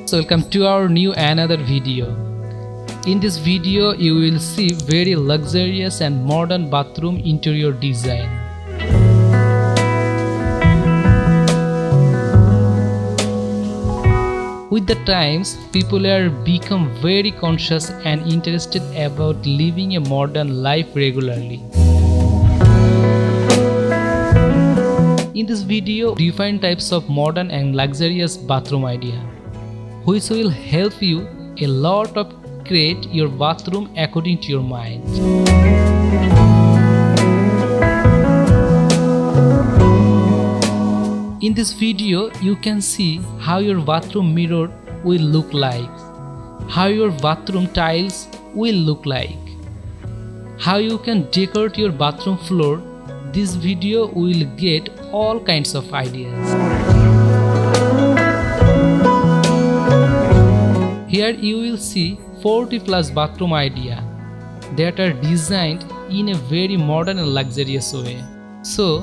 So welcome to our new another video. In this video you will see very luxurious and modern bathroom interior design. With the times, people are become very conscious and interested about living a modern life regularly. In this video, different types of modern and luxurious bathroom idea, which will help you a lot of create your bathroom according to your mind. In this video, you can see how your bathroom mirror will look like, how your bathroom tiles will look like, how you can decorate your bathroom floor. This video will get all kinds of ideas. Here you will see 40 plus bathroom idea that are designed in a very modern and luxurious way. So,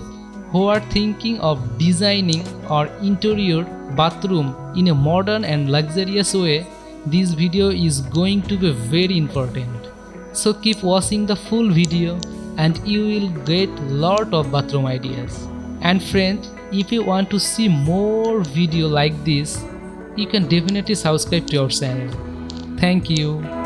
who are thinking of designing or interior bathroom in a modern and luxurious way, this video is going to be very important. So keep watching the full video and you will get lot of bathroom ideas. And friends, if you want to see more video like this, you can definitely subscribe to our channel. Thank you.